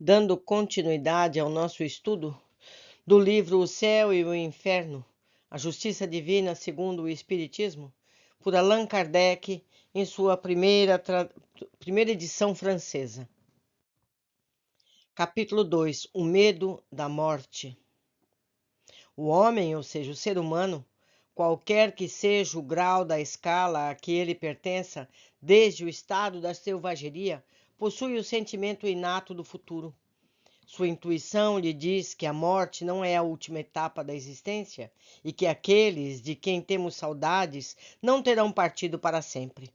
Dando continuidade ao nosso estudo do livro O Céu e o Inferno, a Justiça Divina segundo o Espiritismo, por Allan Kardec, em sua primeira edição francesa. Capítulo 2: O Medo da Morte. O homem, ou seja, o ser humano, qualquer que seja o grau da escala a que ele pertença, desde o estado da selvageria, possui o sentimento inato do futuro. Sua intuição lhe diz que a morte não é a última etapa da existência e que aqueles de quem temos saudades não terão partido para sempre.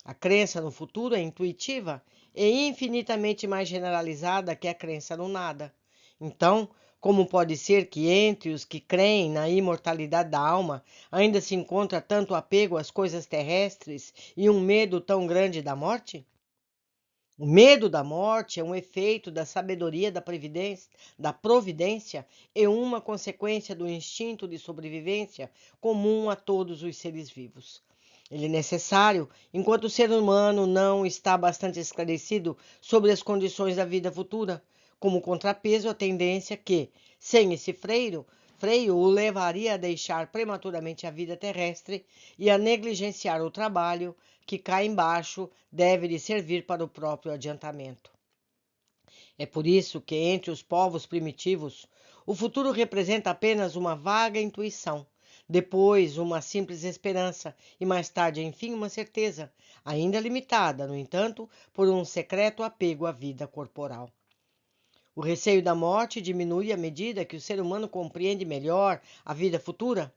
A crença no futuro é intuitiva e infinitamente mais generalizada que a crença no nada. Então, como pode ser que entre os que creem na imortalidade da alma ainda se encontra tanto apego às coisas terrestres e um medo tão grande da morte? O medo da morte é um efeito da sabedoria da providência e uma consequência do instinto de sobrevivência comum a todos os seres vivos. Ele é necessário enquanto o ser humano não está bastante esclarecido sobre as condições da vida futura, como contrapeso à tendência que, sem esse freio o levaria a deixar prematuramente a vida terrestre e a negligenciar o trabalho que cá embaixo deve lhe servir para o próprio adiantamento. É por isso que, entre os povos primitivos, o futuro representa apenas uma vaga intuição, depois uma simples esperança e mais tarde, enfim, uma certeza, ainda limitada, no entanto, por um secreto apego à vida corporal. O receio da morte diminui à medida que o ser humano compreende melhor a vida futura,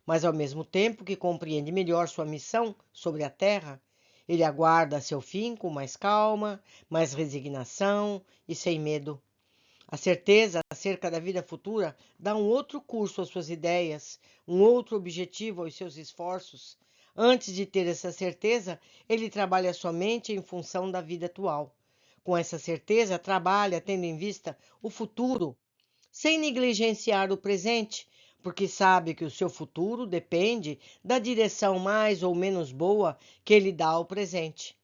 mas ao mesmo tempo que compreende melhor sua missão sobre a Terra, ele aguarda seu fim com mais calma, mais resignação e sem medo. A certeza acerca da vida futura dá um outro curso às suas ideias, um outro objetivo aos seus esforços. Antes de ter essa certeza, ele trabalha somente em função da vida atual. Com essa certeza, trabalha tendo em vista o futuro, sem negligenciar o presente, porque sabe que o seu futuro depende da direção mais ou menos boa que ele dá ao presente.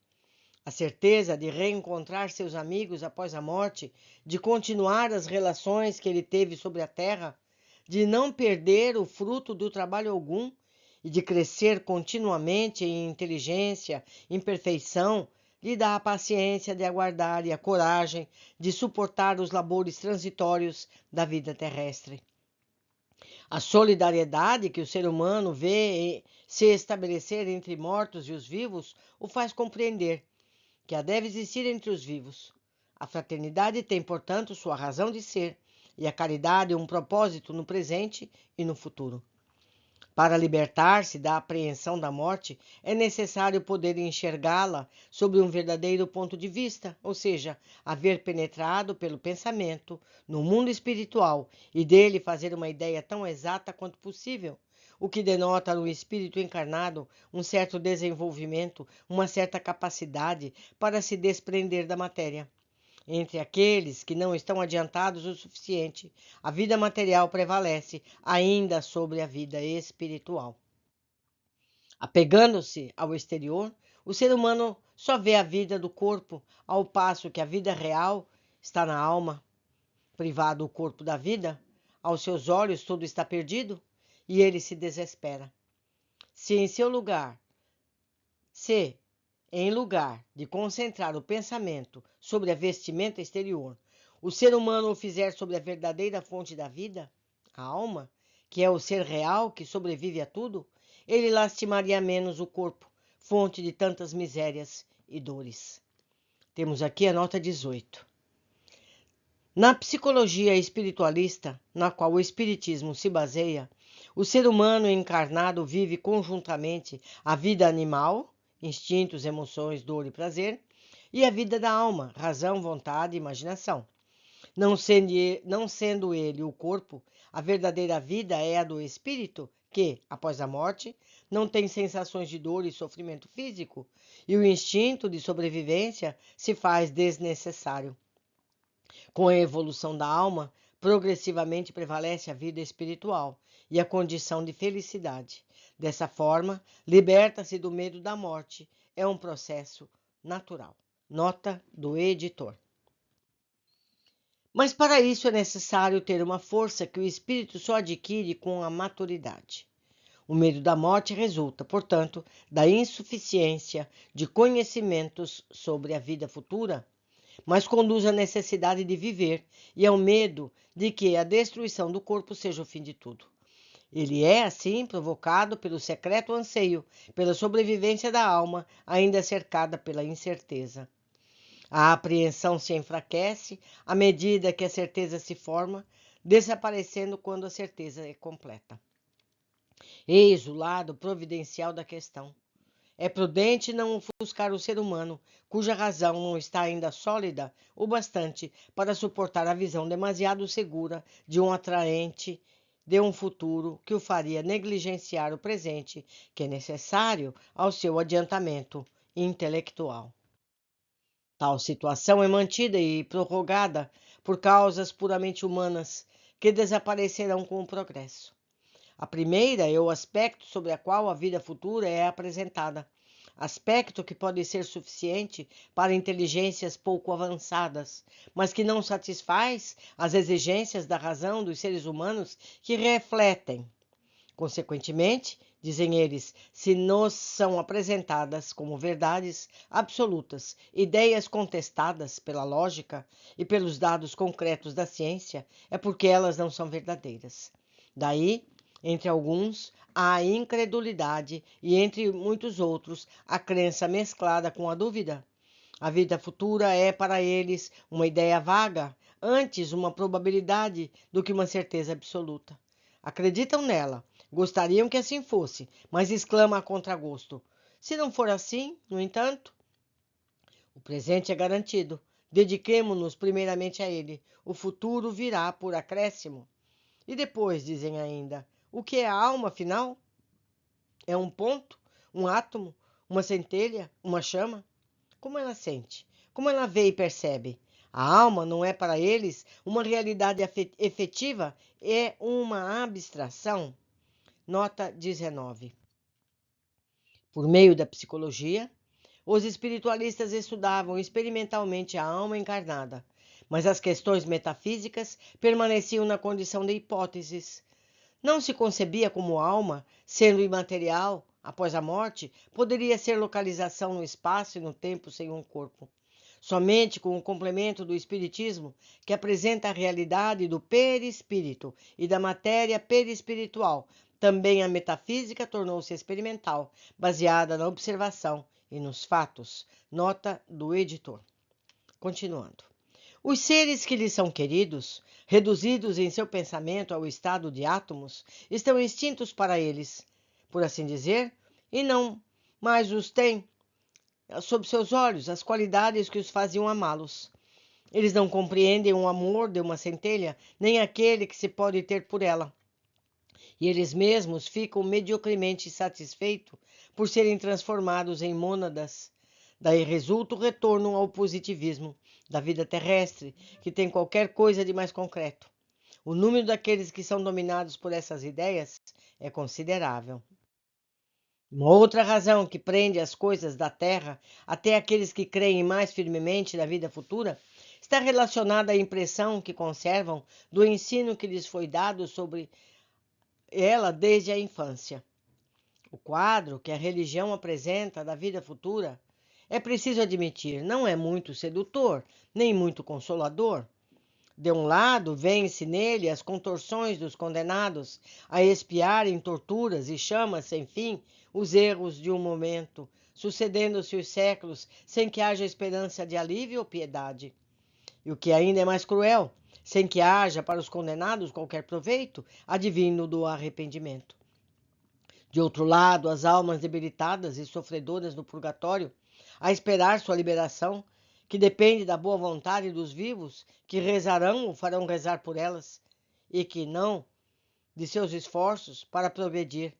A certeza de reencontrar seus amigos após a morte, de continuar as relações que ele teve sobre a terra, de não perder o fruto do trabalho algum e de crescer continuamente em inteligência, em perfeição, lhe dá a paciência de aguardar e a coragem de suportar os labores transitórios da vida terrestre. A solidariedade que o ser humano vê se estabelecer entre mortos e os vivos o faz compreender que a deve existir entre os vivos. A fraternidade tem, portanto, sua razão de ser, e a caridade um propósito no presente e no futuro. Para libertar-se da apreensão da morte, é necessário poder enxergá-la sob um verdadeiro ponto de vista, ou seja, haver penetrado pelo pensamento no mundo espiritual e dele fazer uma ideia tão exata quanto possível, o que denota no espírito encarnado um certo desenvolvimento, uma certa capacidade para se desprender da matéria. Entre aqueles que não estão adiantados o suficiente, a vida material prevalece ainda sobre a vida espiritual. Apegando-se ao exterior, o ser humano só vê a vida do corpo, ao passo que a vida real está na alma. Privado o corpo da vida, aos seus olhos tudo está perdido e ele se desespera. Se em lugar de concentrar o pensamento sobre a vestimenta exterior, o ser humano o fizer sobre a verdadeira fonte da vida, a alma, que é o ser real que sobrevive a tudo, ele lastimaria menos o corpo, fonte de tantas misérias e dores. Temos aqui a nota 18. Na psicologia espiritualista, na qual o espiritismo se baseia, o ser humano encarnado vive conjuntamente a vida animal, instintos, emoções, dor e prazer, e a vida da alma, razão, vontade e imaginação. Não sendo ele o corpo, a verdadeira vida é a do espírito, que, após a morte, não tem sensações de dor e sofrimento físico, e o instinto de sobrevivência se faz desnecessário. Com a evolução da alma, progressivamente prevalece a vida espiritual e a condição de felicidade. Dessa forma, liberta-se do medo da morte. É um processo natural. Nota do editor. Mas para isso é necessário ter uma força que o espírito só adquire com a maturidade. O medo da morte resulta, portanto, da insuficiência de conhecimentos sobre a vida futura, mas conduz à necessidade de viver e ao medo de que a destruição do corpo seja o fim de tudo. Ele é, assim, provocado pelo secreto anseio pela sobrevivência da alma, ainda cercada pela incerteza. A apreensão se enfraquece à medida que a certeza se forma, desaparecendo quando a certeza é completa. Eis o lado providencial da questão. É prudente não ofuscar o ser humano, cuja razão não está ainda sólida o bastante para suportar a visão demasiado segura de um futuro que o faria negligenciar o presente, que é necessário ao seu adiantamento intelectual. Tal situação é mantida e prorrogada por causas puramente humanas, que desaparecerão com o progresso. A primeira é o aspecto sobre o qual a vida futura é apresentada, aspecto que pode ser suficiente para inteligências pouco avançadas, mas que não satisfaz as exigências da razão dos seres humanos que refletem. Consequentemente, dizem eles, se nos são apresentadas como verdades absolutas, ideias contestadas pela lógica e pelos dados concretos da ciência, é porque elas não são verdadeiras. Daí, entre alguns, a incredulidade e, entre muitos outros, a crença mesclada com a dúvida. A vida futura é para eles uma ideia vaga, antes uma probabilidade do que uma certeza absoluta. Acreditam nela, gostariam que assim fosse, mas exclamam a contragosto. Se não for assim, no entanto, o presente é garantido. Dediquemo-nos primeiramente a ele. O futuro virá por acréscimo. E depois, dizem ainda, o que é a alma, afinal? É um ponto? Um átomo? Uma centelha? Uma chama? Como ela sente? Como ela vê e percebe? A alma não é para eles uma realidade efetiva, é uma abstração. Nota 19. Por meio da psicologia, os espiritualistas estudavam experimentalmente a alma encarnada, mas as questões metafísicas permaneciam na condição de hipóteses. Não se concebia como alma, sendo imaterial, após a morte, poderia ser localização no espaço e no tempo sem um corpo. Somente com o complemento do espiritismo, que apresenta a realidade do perispírito e da matéria perispiritual, também a metafísica tornou-se experimental, baseada na observação e nos fatos. Nota do editor. Continuando. Os seres que lhes são queridos, reduzidos em seu pensamento ao estado de átomos, estão extintos para eles, por assim dizer, e não mais os têm sob seus olhos as qualidades que os faziam amá-los. Eles não compreendem o amor de uma centelha, nem aquele que se pode ter por ela. E eles mesmos ficam mediocremente satisfeitos por serem transformados em mônadas. Daí resulta o retorno ao positivismo da vida terrestre, que tem qualquer coisa de mais concreto. O número daqueles que são dominados por essas ideias é considerável. Uma outra razão que prende as coisas da terra até aqueles que creem mais firmemente na vida futura está relacionada à impressão que conservam do ensino que lhes foi dado sobre ela desde a infância. O quadro que a religião apresenta da vida futura, é preciso admitir, não é muito sedutor, nem muito consolador. De um lado, vê-se nele as contorções dos condenados a expiar em torturas e chamas sem fim os erros de um momento, sucedendo-se os séculos sem que haja esperança de alívio ou piedade. E o que ainda é mais cruel, sem que haja para os condenados qualquer proveito advindo do arrependimento. De outro lado, as almas debilitadas e sofredoras no purgatório, a esperar sua liberação, que depende da boa vontade dos vivos, que rezarão ou farão rezar por elas, e que não de seus esforços para progredir.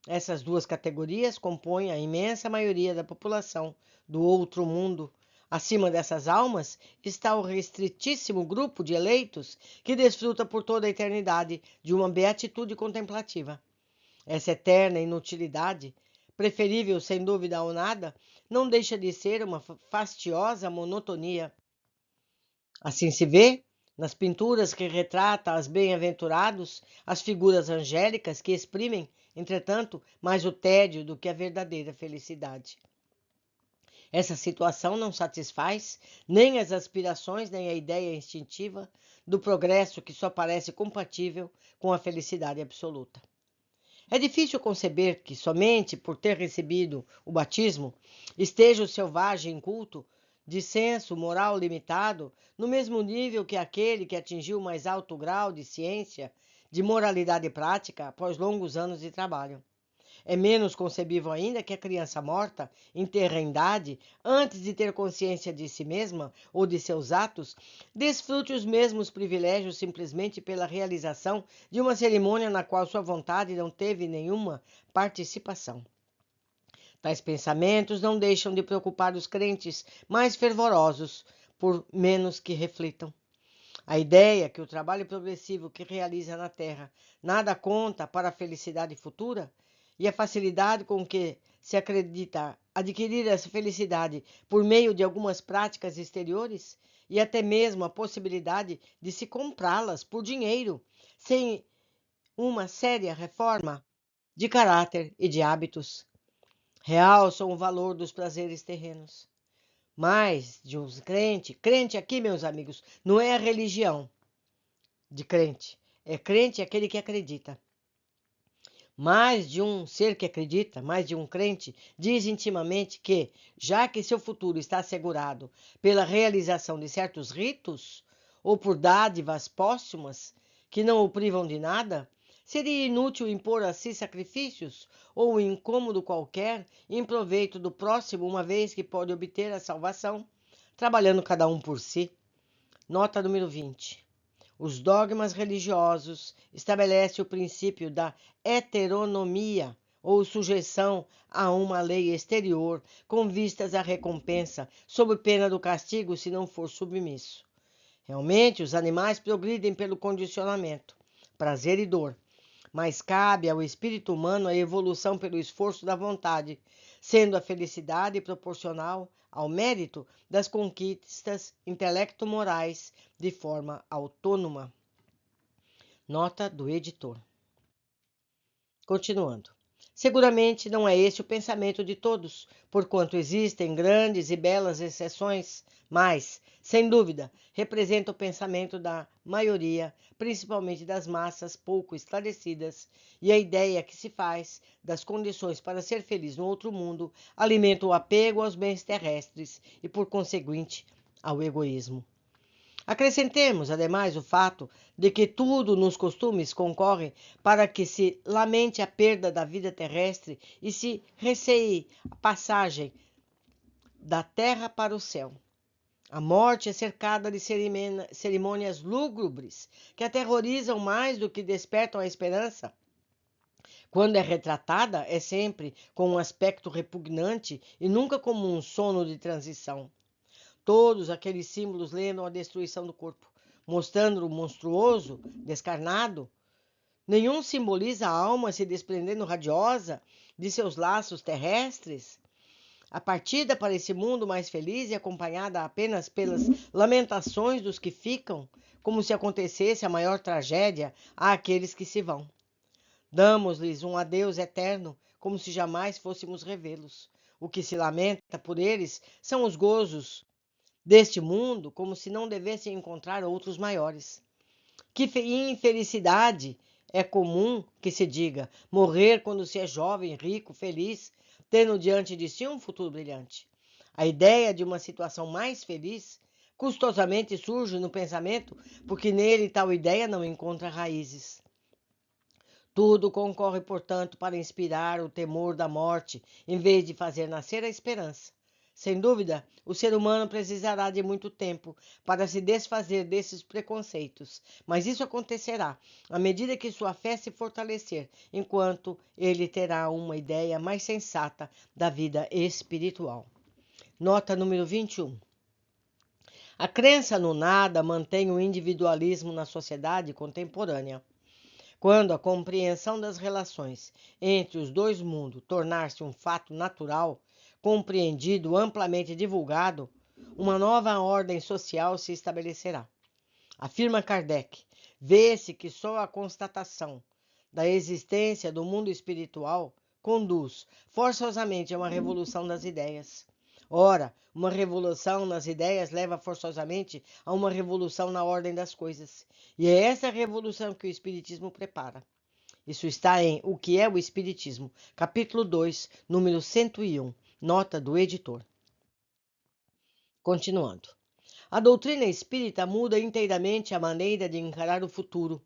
Essas duas categorias compõem a imensa maioria da população do outro mundo. Acima dessas almas está o restritíssimo grupo de eleitos que desfruta por toda a eternidade de uma beatitude contemplativa. Essa eterna inutilidade, preferível sem dúvida ao nada, não deixa de ser uma fastiosa monotonia. Assim se vê, Nas pinturas que retratam os bem-aventurados, as figuras angélicas que exprimem, entretanto, mais o tédio do que a verdadeira felicidade. Essa situação não satisfaz nem as aspirações, nem a ideia instintiva do progresso que só parece compatível com a felicidade absoluta. É difícil conceber que, somente por ter recebido o batismo, esteja o selvagem inculto, de senso moral limitado, no mesmo nível que aquele que atingiu o mais alto grau de ciência, de moralidade prática, após longos anos de trabalho. É menos concebível ainda que a criança morta, em tenra idade, antes de ter consciência de si mesma ou de seus atos, desfrute os mesmos privilégios simplesmente pela realização de uma cerimônia na qual sua vontade não teve nenhuma participação. Tais pensamentos não deixam de preocupar os crentes mais fervorosos, por menos que reflitam. A ideia que o trabalho progressivo que realiza na Terra nada conta para a felicidade futura e a facilidade com que se acredita adquirir essa felicidade por meio de algumas práticas exteriores e até mesmo a possibilidade de se comprá-las por dinheiro, sem uma séria reforma de caráter e de hábitos, realçam o valor dos prazeres terrenos. Mas de uns crente aqui, meus amigos, não é a religião de crente. É crente aquele que acredita. Mais de um ser que acredita, mais de um crente, diz intimamente que, já que seu futuro está assegurado pela realização de certos ritos ou por dádivas póstumas que não o privam de nada, seria inútil impor a si sacrifícios ou um incômodo qualquer em proveito do próximo, uma vez que pode obter a salvação, trabalhando cada um por si. Nota número 20. Os dogmas religiosos estabelecem o princípio da heteronomia, ou sujeição a uma lei exterior, com vistas à recompensa, sob pena do castigo se não for submisso. Realmente, os animais progridem pelo condicionamento, prazer e dor, mas cabe ao espírito humano a evolução pelo esforço da vontade, sendo a felicidade proporcional ao mérito das conquistas intelecto-morais de forma autônoma. Nota do editor. Continuando. Seguramente não é este o pensamento de todos, porquanto existem grandes e belas exceções, mas, sem dúvida, representa o pensamento da maioria, principalmente das massas pouco esclarecidas, e a ideia que se faz das condições para ser feliz no outro mundo alimenta o apego aos bens terrestres e, por conseguinte, ao egoísmo. Acrescentemos, ademais, o fato de que tudo nos costumes concorre para que se lamente a perda da vida terrestre e se receie a passagem da terra para o céu. A morte é cercada de cerimônias lúgubres que aterrorizam mais do que despertam a esperança. Quando é retratada, é sempre com um aspecto repugnante e nunca como um sono de transição. Todos aqueles símbolos lembram a destruição do corpo, mostrando-o monstruoso, descarnado. Nenhum simboliza a alma se desprendendo radiosa de seus laços terrestres. A partida para esse mundo mais feliz é acompanhada apenas pelas lamentações dos que ficam, como se acontecesse a maior tragédia àqueles que se vão. Damos-lhes um adeus eterno, como se jamais fôssemos revê-los. O que se lamenta por eles são os gozos deste mundo, como se não devessem encontrar outros maiores. Que infelicidade é comum que se diga morrer quando se é jovem, rico, feliz, tendo diante de si um futuro brilhante. A ideia de uma situação mais feliz custosamente surge no pensamento, porque nele tal ideia não encontra raízes. Tudo concorre, portanto, para inspirar o temor da morte, em vez de fazer nascer a esperança. Sem dúvida, o ser humano precisará de muito tempo para se desfazer desses preconceitos, mas isso acontecerá à medida que sua fé se fortalecer, enquanto ele terá uma ideia mais sensata da vida espiritual. Nota número 21. A crença no nada mantém o individualismo na sociedade contemporânea. Quando a compreensão das relações entre os dois mundos tornar-se um fato natural, compreendido, amplamente divulgado, uma nova ordem social se estabelecerá. Afirma Kardec, vê-se que só a constatação da existência do mundo espiritual conduz forçosamente a uma revolução das ideias. Ora, uma revolução nas ideias leva forçosamente a uma revolução na ordem das coisas. E é essa revolução que o Espiritismo prepara. Isso está em O que é o Espiritismo, capítulo 2, número 101, nota do editor. Continuando. A doutrina espírita muda inteiramente a maneira de encarar o futuro.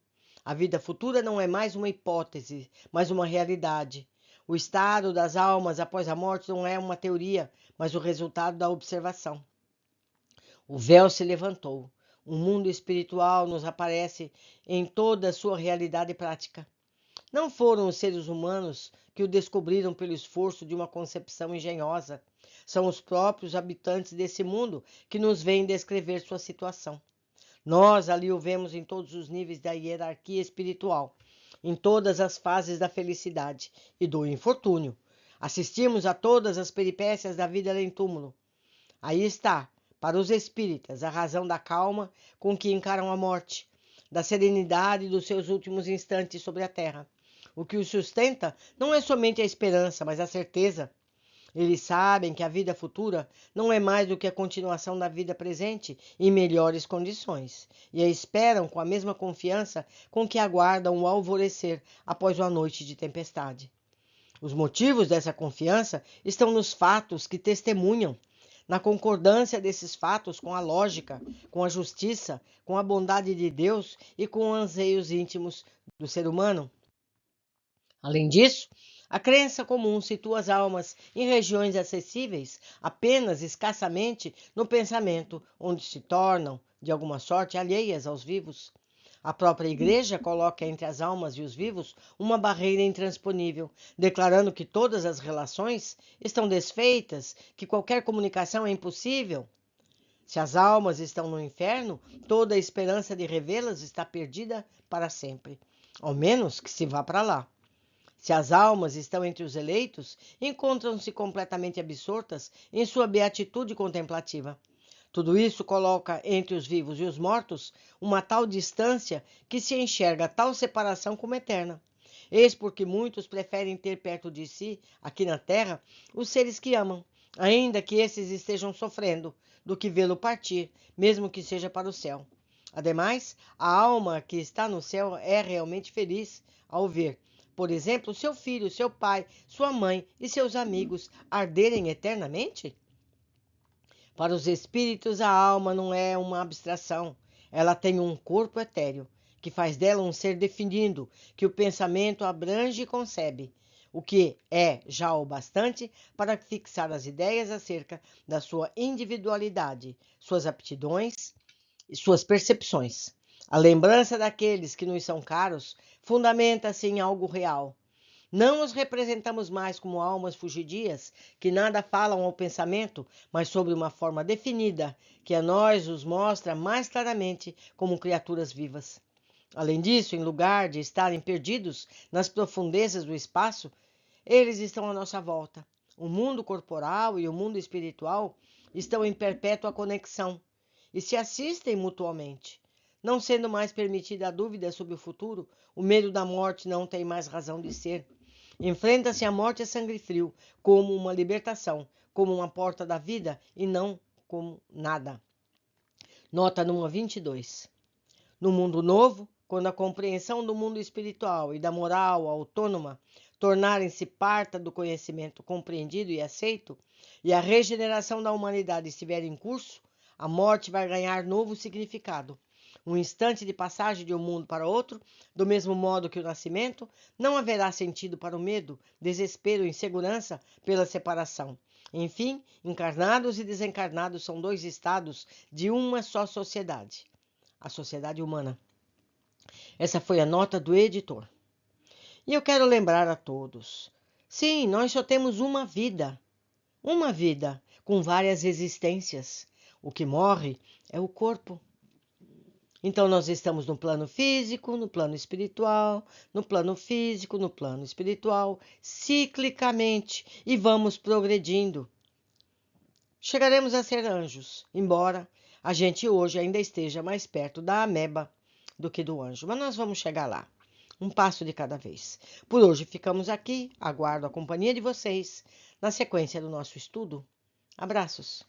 A vida futura não é mais uma hipótese, mas uma realidade. O estado das almas após a morte não é uma teoria, mas o resultado da observação. O véu se levantou. O mundo espiritual nos aparece em toda a sua realidade prática. Não foram os seres humanos que o descobriram pelo esforço de uma concepção engenhosa. São os próprios habitantes desse mundo que nos vêm descrever sua situação. Nós ali o vemos em todos os níveis da hierarquia espiritual, em todas as fases da felicidade e do infortúnio. Assistimos a todas as peripécias da vida além túmulo. Aí está, para os espíritas, a razão da calma com que encaram a morte, da serenidade dos seus últimos instantes sobre a terra. O que os sustenta não é somente a esperança, mas a certeza. Eles sabem que a vida futura não é mais do que a continuação da vida presente em melhores condições, e a esperam com a mesma confiança com que aguardam o alvorecer após uma noite de tempestade. Os motivos dessa confiança estão nos fatos que testemunham, na concordância desses fatos com a lógica, com a justiça, com a bondade de Deus e com os anseios íntimos do ser humano. Além disso, a crença comum situa as almas em regiões acessíveis apenas escassamente no pensamento, onde se tornam, de alguma sorte, alheias aos vivos. A própria Igreja coloca entre as almas e os vivos uma barreira intransponível, declarando que todas as relações estão desfeitas, que qualquer comunicação é impossível. Se as almas estão no inferno, toda a esperança de revê-las está perdida para sempre, ao menos que se vá para lá. Se as almas estão entre os eleitos, encontram-se completamente absortas em sua beatitude contemplativa. Tudo isso coloca entre os vivos e os mortos uma tal distância que se enxerga tal separação como eterna. Eis porque muitos preferem ter perto de si, aqui na terra, os seres que amam, ainda que esses estejam sofrendo, do que vê-lo partir, mesmo que seja para o céu. Ademais, a alma que está no céu é realmente feliz ao ver, por exemplo, seu filho, seu pai, sua mãe e seus amigos arderem eternamente? Para os espíritos, a alma não é uma abstração. Ela tem um corpo etéreo, que faz dela um ser definido, que o pensamento abrange e concebe, o que é já o bastante para fixar as ideias acerca da sua individualidade, suas aptidões e suas percepções. A lembrança daqueles que nos são caros fundamenta-se em algo real. Não os representamos mais como almas fugidias, que nada falam ao pensamento, mas sobre uma forma definida, que a nós os mostra mais claramente como criaturas vivas. Além disso, em lugar de estarem perdidos nas profundezas do espaço, eles estão à nossa volta. O mundo corporal e o mundo espiritual estão em perpétua conexão e se assistem mutuamente. Não sendo mais permitida a dúvida sobre o futuro, o medo da morte não tem mais razão de ser. Enfrenta-se a morte a sangue frio, como uma libertação, como uma porta da vida e não como nada. Nota número 22. No mundo novo, quando a compreensão do mundo espiritual e da moral autônoma tornarem-se parte do conhecimento compreendido e aceito, e a regeneração da humanidade estiver em curso, a morte vai ganhar novo significado. Um instante de passagem de um mundo para outro, do mesmo modo que o nascimento, não haverá sentido para o medo, desespero e insegurança pela separação. Enfim, encarnados e desencarnados são dois estados de uma só sociedade, a sociedade humana. Essa foi a nota do editor. E eu quero lembrar a todos, sim, nós só temos uma vida com várias existências. O que morre é o corpo. Então, nós estamos no plano físico, no plano espiritual, no plano físico, no plano espiritual, ciclicamente, e vamos progredindo. Chegaremos a ser anjos, embora a gente hoje ainda esteja mais perto da ameba do que do anjo. Mas nós vamos chegar lá, um passo de cada vez. Por hoje ficamos aqui, aguardo a companhia de vocês na sequência do nosso estudo. Abraços!